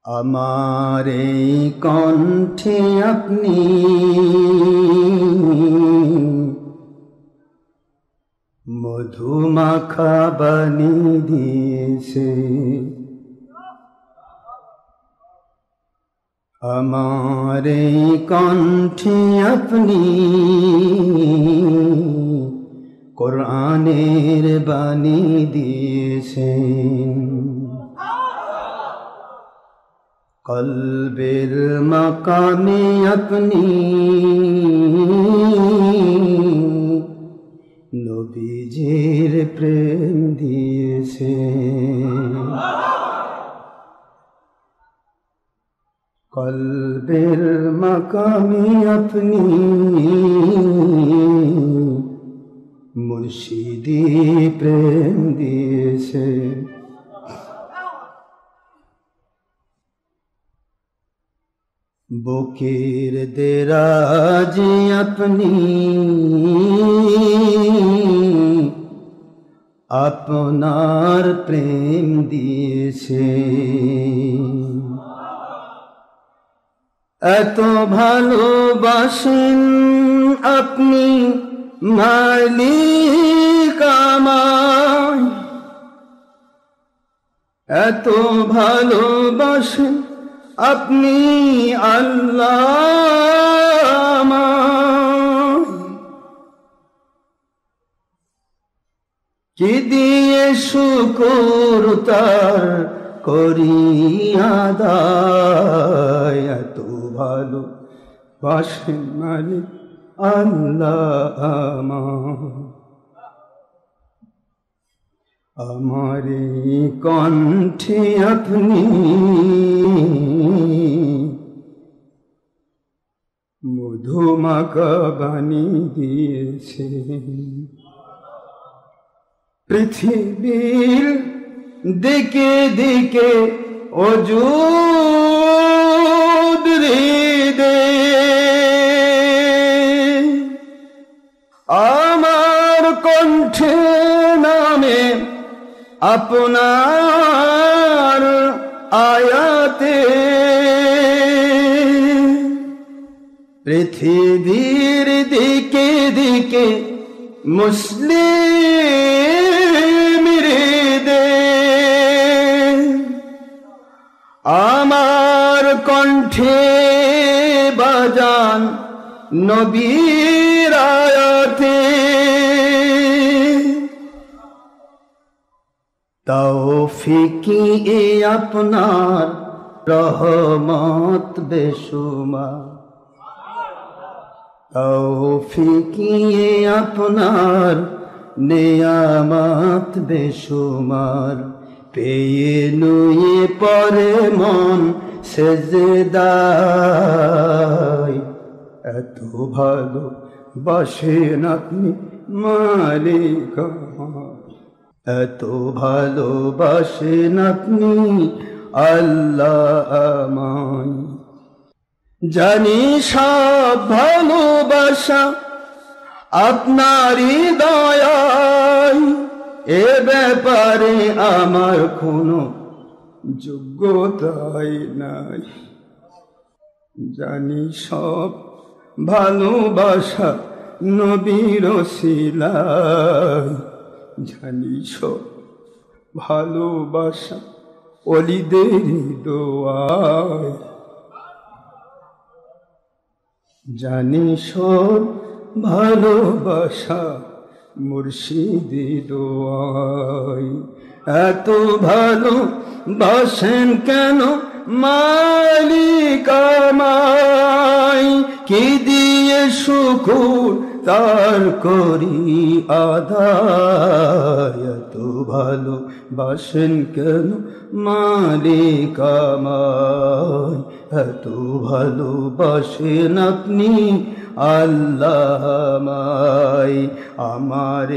আমার এই কণ্ঠে আপনি মধুমাখা বাণী দিয়েছে। আমার এই কণ্ঠে আপনি কোরআনের বাণী দিয়েছেন। কলবের মাকামে আপনি নবীজির প্রেম দিয়েছেন। কলবের মাকামে আপনি মুর্শিদি প্রেম দিয়েছেন। বুকের দেরাজে আপনি আপনার প্রেম দিয়েছেন। এত ভালোবাসেন আপনি মালিক আমায়, এত ভালোবাসেন আপনি আল্লাহ। কি দিয়ে শুকর তার করি আদায়, এত ভালোবাসেন মালিক আল্লাহ আমার কণ্ঠে আপনি মধুমাখা বাণী দিয়েছেন। পৃথিবীর দিকে দিকে ওজুদ হৃদে আমার কণ্ঠে নামে আপনার আয়াতে। পৃথিবীর দিকে দিকে মুসলিম হৃদে আমার কণ্ঠে বাজান নবীর আয়াতে। তৌফিকি এ আপনার রহমত বেশুমার, তৌফিকি এ আপনার নেয়ামত বেশুমার। পেয়ে নুয়ে পরে মন সেজদায়, এত ভালো বাসেন আপনি মালিক আমার, এত ভালোবাসেন আপনি আল্লাহ আমায়। জানি সব ভালোবাসা আপনারই দয়ায়, এ ব্যাপারে আমার কোনো যোগ্যতাই নাই। জানি সব ভালোবাসা নবীর ওসিলায়, জানি সব ভালোবাসা ওলিদের দোয়ায়, জানি সব ভালোবাসা মুর্শিদি দোয়ায়। এত ভালোবাসেন কেন মালিক আমায়, কি দিয়ে শুকর তার করি আদায়। এত ভালোবাসেন কেন মালিক আমায়, এত ভালোবাসেন আপনি আল্লাহ আমায়। আমার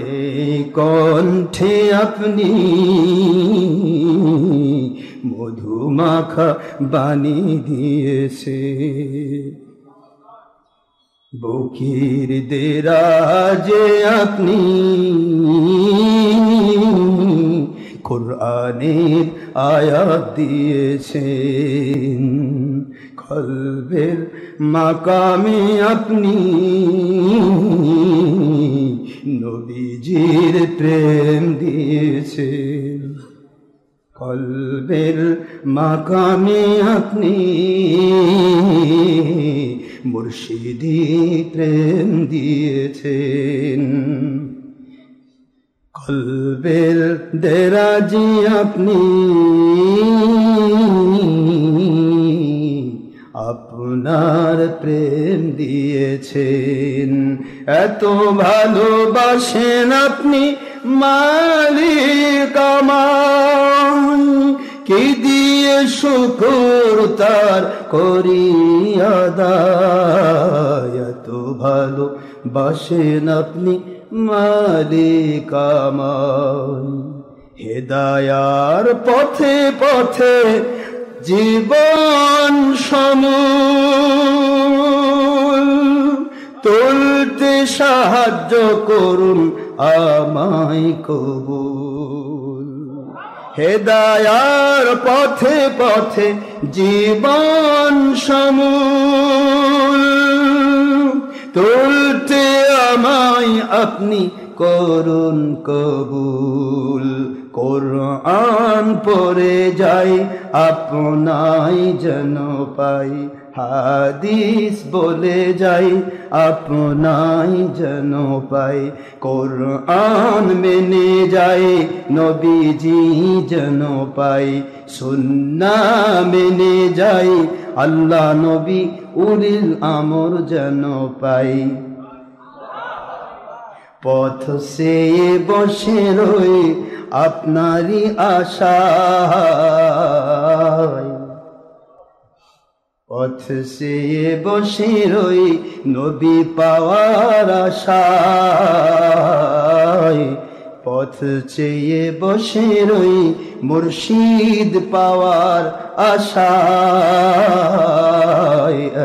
কণ্ঠে আপনি মধুমাখা বাণী দিয়েছে। বুকের দেরাজে আপনি কুরআনের আয়াত দিয়েছেন। কলবের মাকামে আপনি নবীজির প্রেম দিয়েছেন। কলবের মাকামে আপনি মুর্শিদি প্রেম দিয়েছেন। কলবের দেরাজি আপনি আপনার প্রেম দিয়েছেন। এত ভালোবাসেন আপনি মালিক আমার, কি দিয়ে শুকর তার করি আদায়। এত ভালোবাসেন আপনি মালিক আমার, হেদায়ার পথে পথে জীবন সমূল তুলতে সাহায্য করুন আমায় কবুল। হেদায়ার পথে পথে জীবন সমূল তুলতে আমায় আপনি করুন কবুল। কোরআন পড়ে যাই আপনাই যেন পাই, হাদিস বলে যাই আপনাই যেন পাই। কোরআন মেনে যাই নবীজি যেন পাই, সুন্নাহ মেনে যাই আল্লাহ নবী উলিল আমর যেন পাই। পথ সে বসে রই আপনারই আশায়, পথ সে বসে রই নবী পাওয়ার আশায়। পথ চেয়ে বসে রই মুর্শিদ পাওয়ার আশায়।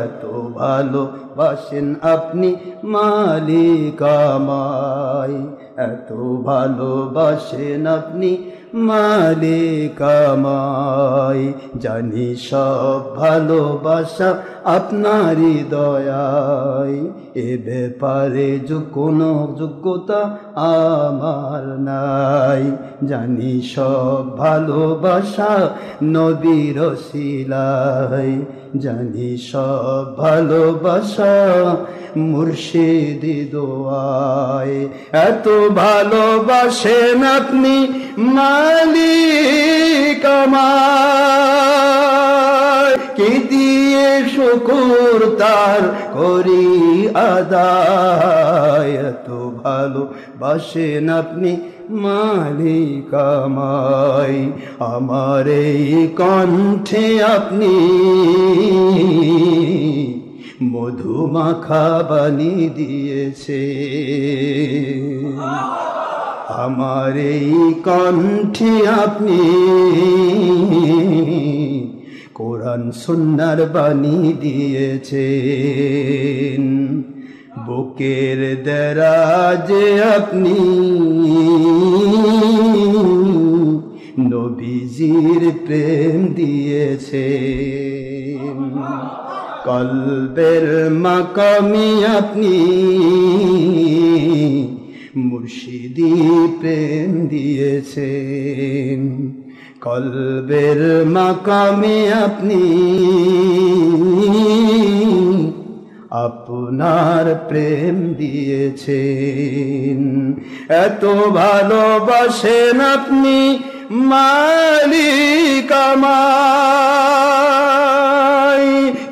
এত ভালোবাসেন আপনি মালিক আমায়, এত ভালোবাসেন আপনি মালিক আমায়। জানি সব ভালোবাসা আপনারই দয়ায়, এ ব্যাপারে কোনো যোগ্যতা আমার নাই। জানি সব ভালোবাসা নবীর ওসিলায়, জানি সব ভালোবাসা মুর্শিদি দোয়ায়। এত ভালোবাসেন আপনি মালিক আমায়, কি দিয়ে শুকর তার করি আদায়। এত ভালোবাসেন আপনি মালিক আমায়, আমার এই কণ্ঠে আপনি মধুমাখা বাণী দিয়েছে। আমার এই কণ্ঠে আপনি কোরআন সুন্নাহর বাণী দিয়েছেন। বুকের দরাজে আপনি নবীজির প্রেম দিয়েছেন। কলবের মাকামে আপনি মুর্শিদি প্রেম দিয়েছেন। কলবের মাকামে আপনি আপনার প্রেম দিয়েছেন। এত ভালোবাসেন আপনি মালিক আমায়,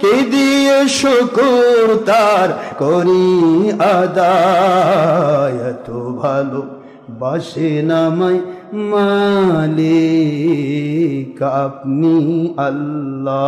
কি দিয়ে শুকর তার করি আদায়। এত ভালোবাসেন আমায় মালিক আপনি আল্লাহ।